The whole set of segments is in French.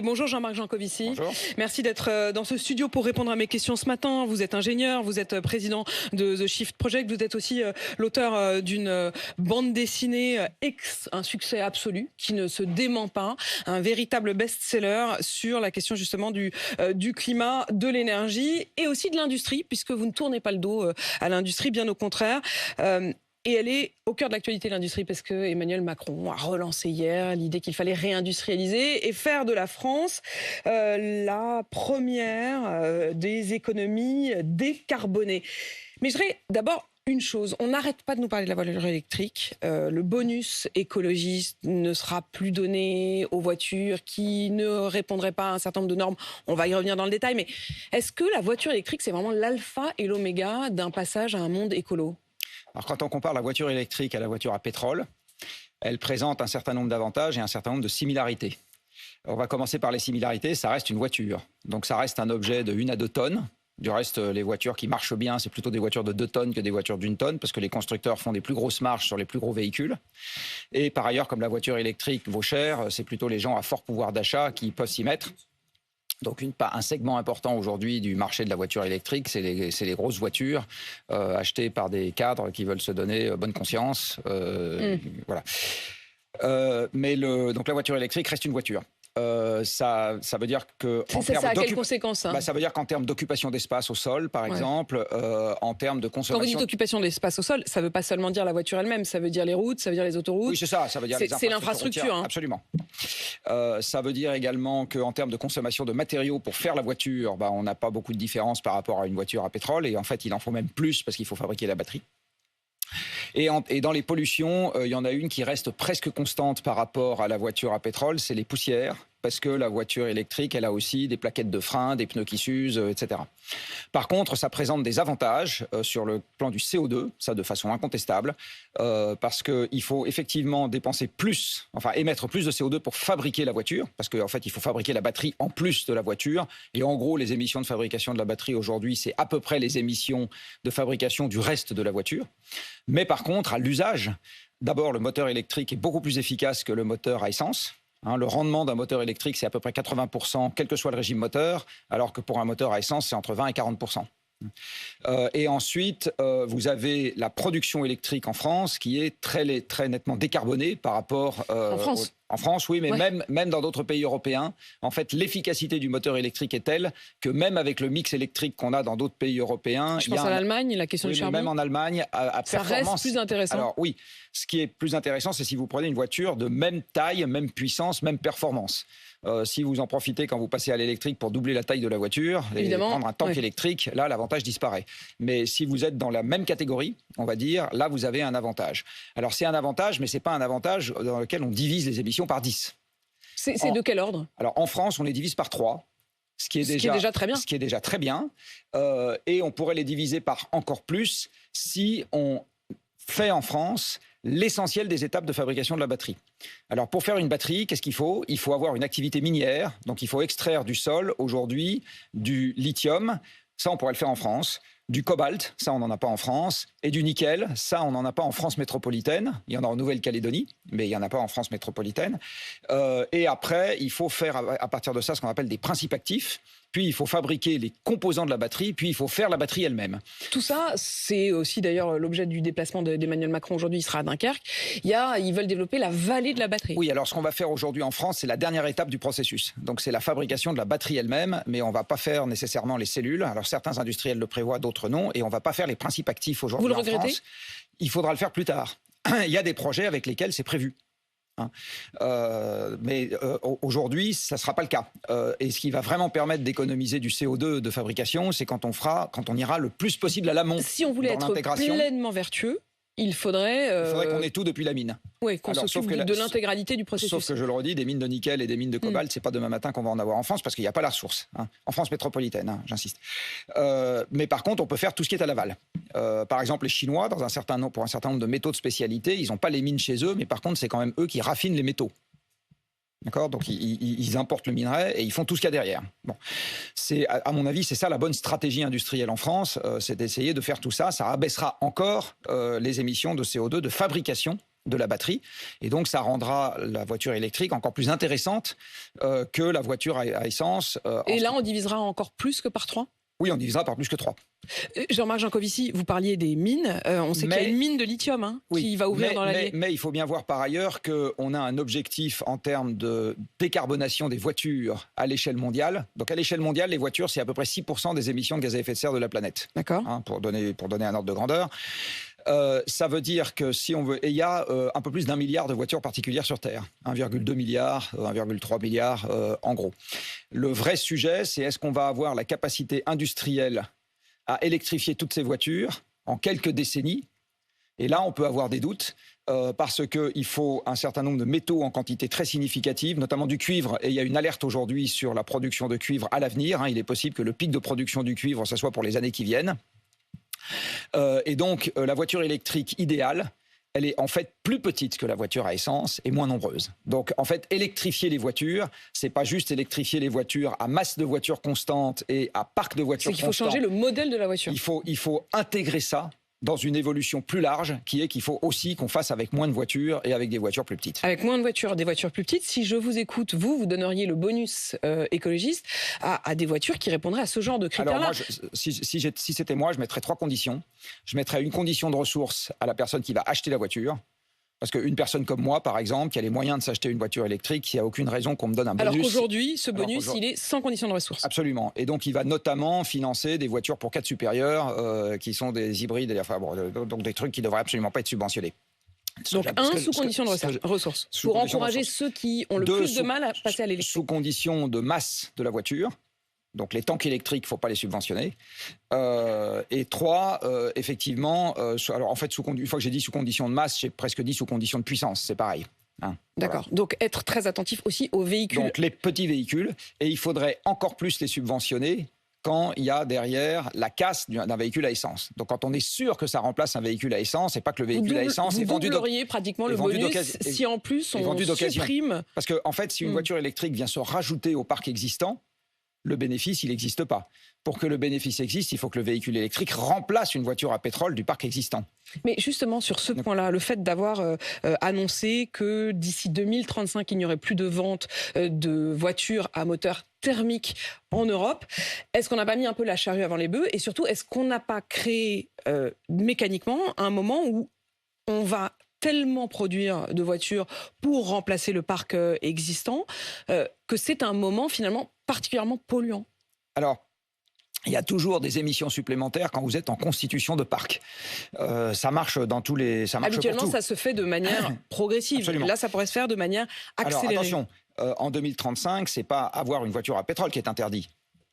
Bonjour Jean-Marc Jancovici. Bonjour. Merci d'être dans ce studio pour répondre à mes questions ce matin. Vous êtes ingénieur, vous êtes président de The Shift Project, vous êtes aussi l'auteur d'une bande dessinée un succès absolu qui ne se dément pas, un véritable best-seller sur la question justement du climat, de l'énergie et aussi de l'industrie, puisque vous ne tournez pas le dos à l'industrie, bien au contraire. Et elle est au cœur de l'actualité de l'industrie parce que Emmanuel Macron a relancé hier l'idée qu'il fallait réindustrialiser et faire de la France la première des économies décarbonées. Mais je dirais d'abord une chose, on n'arrête pas de nous parler de la voiture électrique. Le bonus écologiste ne sera plus donné aux voitures qui ne répondraient pas à un certain nombre de normes. On va y revenir dans le détail, mais est-ce que la voiture électrique, c'est vraiment l'alpha et l'oméga d'un passage à un monde écolo ? Alors, quand on compare la voiture électrique à la voiture à pétrole, elle présente un certain nombre d'avantages et un certain nombre de similarités. On va commencer par les similarités. Ça reste une voiture. Donc, ça reste un objet de 1 à 2 tonnes. Du reste, les voitures qui marchent bien, c'est plutôt des voitures de 2 tonnes que des voitures d'1 tonne, parce que les constructeurs font des plus grosses marges sur les plus gros véhicules. Et par ailleurs, comme la voiture électrique vaut cher, c'est plutôt les gens à fort pouvoir d'achat qui peuvent s'y mettre. Donc un segment important aujourd'hui du marché de la voiture électrique, c'est les grosses voitures achetées par des cadres qui veulent se donner bonne conscience. Voilà. Donc la voiture électrique reste une voiture. Ça veut dire que ça a quelles conséquences ça veut dire qu'en termes d'occupation d'espace au sol, par exemple, en termes de consommation. Quand vous dites occupation d'espace au sol, ça ne veut pas seulement dire la voiture elle-même, ça veut dire les routes, ça veut dire les autoroutes. Oui, c'est ça. Ça veut dire c'est l'infrastructure. Absolument. Ça veut dire également qu'en termes de consommation de matériaux pour faire la voiture, on n'a pas beaucoup de différence par rapport à une voiture à pétrole. Et en fait, il en faut même plus parce qu'il faut fabriquer la batterie. Et dans les pollutions, il y en a une qui reste presque constante par rapport à la voiture à pétrole, c'est les poussières. Parce que la voiture électrique, elle a aussi des plaquettes de frein, des pneus qui s'usent, etc. Par contre, ça présente des avantages sur le plan du CO2, ça de façon incontestable, parce qu'il faut effectivement émettre plus de CO2 pour fabriquer la voiture, parce qu'en fait, il faut fabriquer la batterie en plus de la voiture. Et en gros, les émissions de fabrication de la batterie aujourd'hui, c'est à peu près les émissions de fabrication du reste de la voiture. Mais par contre, à l'usage, d'abord, le moteur électrique est beaucoup plus efficace que le moteur à essence. Le rendement d'un moteur électrique, c'est à peu près 80%, quel que soit le régime moteur, alors que pour un moteur à essence, c'est entre 20 et 40%. Et ensuite, vous avez la production électrique en France qui est très nettement décarbonée par rapport... En France En France, oui, mais ouais. même dans d'autres pays européens, en fait, l'efficacité du moteur électrique est telle que même avec le mix électrique qu'on a dans d'autres pays européens... Je pense à l'Allemagne, la question du charbon. Même en Allemagne, à ça performance... reste plus intéressant. Alors oui, ce qui est plus intéressant, c'est si vous prenez une voiture de même taille, même puissance, même performance. Si vous en profitez quand vous passez à l'électrique pour doubler la taille de la voiture et prendre un tank électrique, là, l'avantage disparaît. Mais si vous êtes dans la même catégorie, on va dire, là, vous avez un avantage. Alors, c'est un avantage, mais ce n'est pas un avantage dans lequel on divise les émissions par 10. C'est de quel ordre ? Alors, en France, on les divise par 3. Ce qui est déjà très bien. Ce qui est déjà très bien. Et on pourrait les diviser par encore plus si on fait en France l'essentiel des étapes de fabrication de la batterie. Alors, pour faire une batterie, qu'est-ce qu'il faut ? Il faut avoir une activité minière. Donc, il faut extraire du sol, aujourd'hui, du lithium. Ça, on pourrait le faire en France. Du cobalt, ça, on n'en a pas en France. Et du nickel, ça, on n'en a pas en France métropolitaine. Il y en a en Nouvelle-Calédonie, mais il n'y en a pas en France métropolitaine. Et après, il faut faire, à partir de ça, ce qu'on appelle des principes actifs. Puis, il faut fabriquer les composants de la batterie. Puis, il faut faire la batterie elle-même. Tout ça, c'est aussi d'ailleurs l'objet du déplacement d'Emmanuel Macron aujourd'hui. Il sera à Dunkerque. Ils veulent développer la vallée de la batterie. Oui, alors ce qu'on va faire aujourd'hui en France, c'est la dernière étape du processus. Donc, c'est la fabrication de la batterie elle-même, mais on ne va pas faire nécessairement les cellules. Alors, certains industriels le prévoient, d'autres non. Et on ne va pas faire les principes actifs aujourd'hui en France. Vous le regrettez ? Il faudra le faire plus tard. Il y a des projets avec lesquels c'est prévu. Mais aujourd'hui, ça ne sera pas le cas. Et ce qui va vraiment permettre d'économiser du CO2 de fabrication, c'est quand on ira le plus possible à l'amont. Si on voulait être pleinement vertueux, il faudrait qu'on ait tout depuis la mine. Oui, qu'on s'occupe de l'intégralité du processus. Sauf que je le redis, des mines de nickel et des mines de cobalt, c'est pas demain matin qu'on va en avoir en France parce qu'il n'y a pas la ressource. En France métropolitaine, j'insiste. Mais par contre, on peut faire tout ce qui est à l'aval. Par exemple, les Chinois, pour un certain nombre de métaux de spécialité, ils n'ont pas les mines chez eux, mais par contre, c'est quand même eux qui raffinent les métaux. D'accord ? Donc, ils importent le minerai et ils font tout ce qu'il y a derrière. Bon. À mon avis, c'est ça la bonne stratégie industrielle en France, c'est d'essayer de faire tout ça. Ça abaissera encore les émissions de CO2 de fabrication de la batterie. Et donc, ça rendra la voiture électrique encore plus intéressante que la voiture à essence. Et là, on divisera encore plus que par 3 ? Oui, on divisera par plus que 3. Jean-Marc Jancovici, vous parliez des mines. On sait qu'il y a une mine de lithium qui va ouvrir dans l'année. Mais il faut bien voir par ailleurs qu'on a un objectif en termes de décarbonation des voitures à l'échelle mondiale. Donc à l'échelle mondiale, les voitures, c'est à peu près 6% des émissions de gaz à effet de serre de la planète. D'accord. Pour donner un ordre de grandeur. Ça veut dire que si on veut... Et il y a un peu plus d'1 milliard de voitures particulières sur Terre. 1,2 milliard, 1,3 milliard en gros. Le vrai sujet, c'est est-ce qu'on va avoir la capacité industrielle à électrifier toutes ces voitures en quelques décennies. Et là, on peut avoir des doutes parce qu'il faut un certain nombre de métaux en quantité très significative, notamment du cuivre. Et il y a une alerte aujourd'hui sur la production de cuivre à l'avenir. Il est possible que le pic de production du cuivre, ça soit pour les années qui viennent. Et donc, la voiture électrique idéale, elle est en fait plus petite que la voiture à essence et moins nombreuse. Donc, en fait, électrifier les voitures, c'est pas juste électrifier les voitures à masse de voitures constante et à parc de voitures constant. C'est qu'il faut changer le modèle de la voiture. Il faut intégrer ça dans une évolution plus large, qui est qu'il faut aussi qu'on fasse avec moins de voitures et avec des voitures plus petites. Avec moins de voitures, des voitures plus petites. Si je vous écoute, vous donneriez le bonus écologiste à des voitures qui répondraient à ce genre de critères-là. Alors moi, si c'était moi, je mettrais 3 conditions. Je mettrais une condition de ressource à la personne qui va acheter la voiture. Parce qu'une personne comme moi, par exemple, qui a les moyens de s'acheter une voiture électrique, il n'y a aucune raison qu'on me donne un bonus. Alors qu'aujourd'hui, ce bonus, il est sans condition de ressources. Absolument. Et donc, il va notamment financer des voitures pour 4 supérieurs, qui sont des hybrides, donc des trucs qui ne devraient absolument pas être subventionnés. Donc sous condition de ressources. Pour encourager ceux qui ont le plus de mal à passer à l'électrique. Sous condition de masse de la voiture. Donc les tanks électriques, il ne faut pas les subventionner. Et 3, effectivement, alors en fait, une fois que j'ai dit sous condition de masse, j'ai presque dit sous condition de puissance, c'est pareil. D'accord, voilà. Donc être très attentif aussi aux véhicules. Donc les petits véhicules, et il faudrait encore plus les subventionner quand il y a derrière la casse d'un véhicule à essence. Donc quand on est sûr que ça remplace un véhicule à essence, et pas que le véhicule à essence est vendu... Vous doubleriez pratiquement le bonus si en plus on supprime... Parce qu'en fait, si une voiture électrique vient se rajouter au parc existant, le bénéfice, il n'existe pas. Pour que le bénéfice existe, il faut que le véhicule électrique remplace une voiture à pétrole du parc existant. Mais justement, sur ce point-là, le fait d'avoir annoncé que d'ici 2035, il n'y aurait plus de vente de voitures à moteur thermique en Europe, est-ce qu'on n'a pas mis un peu la charrue avant les bœufs? Et surtout, est-ce qu'on n'a pas créé mécaniquement un moment où on va tellement produire de voitures pour remplacer le parc existant que c'est un moment finalement particulièrement polluant? Alors, il y a toujours des émissions supplémentaires quand vous êtes en constitution de parc. Ça marche dans tous les... Habituellement, ça se fait de manière progressive. Absolument. Là, ça pourrait se faire de manière accélérée. Alors, attention, en 2035, c'est pas avoir une voiture à pétrole qui est interdit.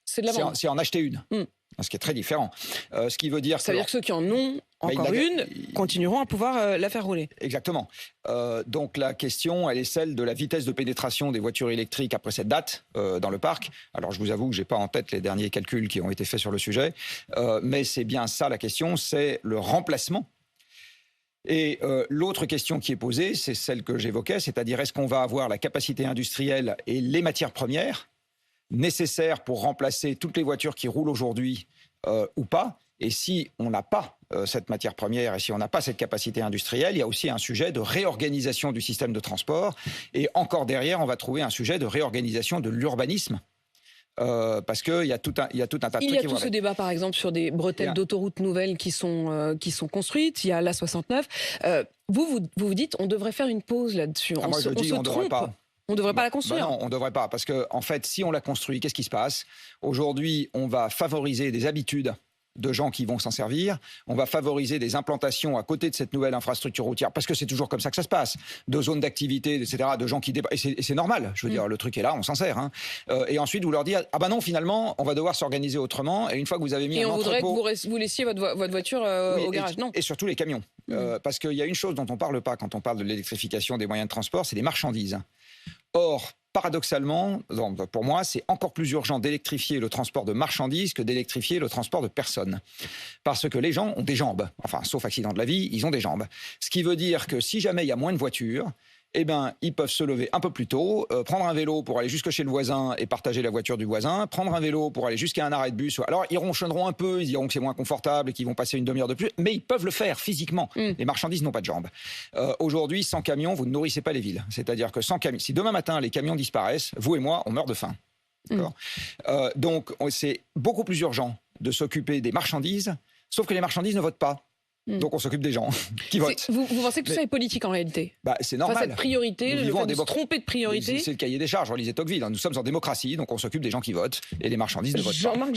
C'est de la vente. C'est en acheter une. Ce qui est très différent. Ce qui veut dire ça veut dire que ceux qui en ont encore une continueront à pouvoir la faire rouler. Exactement. Donc la question, elle est celle de la vitesse de pénétration des voitures électriques après cette date dans le parc. Alors je vous avoue que je n'ai pas en tête les derniers calculs qui ont été faits sur le sujet, mais c'est bien ça la question, c'est le remplacement. Et l'autre question qui est posée, c'est celle que j'évoquais, c'est-à-dire est-ce qu'on va avoir la capacité industrielle et les matières premières nécessaires pour remplacer toutes les voitures qui roulent aujourd'hui ou pas. Et si on n'a pas cette matière première et si on n'a pas cette capacité industrielle, il y a aussi un sujet de réorganisation du système de transport. Et encore derrière, on va trouver un sujet de réorganisation de l'urbanisme. Parce qu'il y a tout un tas de trucs. Il y a tout ce débat, par exemple, sur des bretelles d'autoroutes nouvelles qui sont construites. Il y a l'A69. Vous dites on devrait faire une pause là-dessus. On se trompe. On ne devrait pas la construire. Non, on ne devrait pas. Parce qu'en fait, si on la construit, qu'est-ce qui se passe? Aujourd'hui, on va favoriser des habitudes de gens qui vont s'en servir. On va favoriser des implantations à côté de cette nouvelle infrastructure routière, parce que c'est toujours comme ça que ça se passe. De zones d'activité, etc., de gens qui dépassent. Et c'est normal. Je veux dire, le truc est là, on s'en sert. Et ensuite, vous leur dites, ah ben non, finalement, on va devoir s'organiser autrement. Et une fois que vous avez mis un entrepôt... Et on voudrait que vous laissiez votre voiture au garage, non? Et surtout les camions. Parce qu'il y a une chose dont on ne parle pas quand on parle de l'électrification des moyens de transport, c'est les marchandises. Or, paradoxalement, pour moi, c'est encore plus urgent d'électrifier le transport de marchandises que d'électrifier le transport de personnes. Parce que les gens ont des jambes. Enfin, sauf accident de la vie, ils ont des jambes. Ce qui veut dire que si jamais il y a moins de voitures, eh ben, ils peuvent se lever un peu plus tôt, prendre un vélo pour aller jusque chez le voisin et partager la voiture du voisin, prendre un vélo pour aller jusqu'à un arrêt de bus. Alors, ils ronchonneront un peu, ils diront que c'est moins confortable et qu'ils vont passer une demi-heure de plus, mais ils peuvent le faire physiquement. Les marchandises n'ont pas de jambes. Aujourd'hui, sans camion, vous ne nourrissez pas les villes. C'est-à-dire que sans camion, si demain matin, les camions disparaissent, vous et moi, on meurt de faim. Donc, c'est beaucoup plus urgent de s'occuper des marchandises, sauf que les marchandises ne votent pas. Donc on s'occupe des gens qui votent. Vous pensez que tout ça est politique en réalité? C'est normal. Cette priorité, le fait de se tromper de priorité. C'est le cahier des charges, relisez Tocqueville. Nous sommes en démocratie, donc on s'occupe des gens qui votent et les marchandises ne votent pas.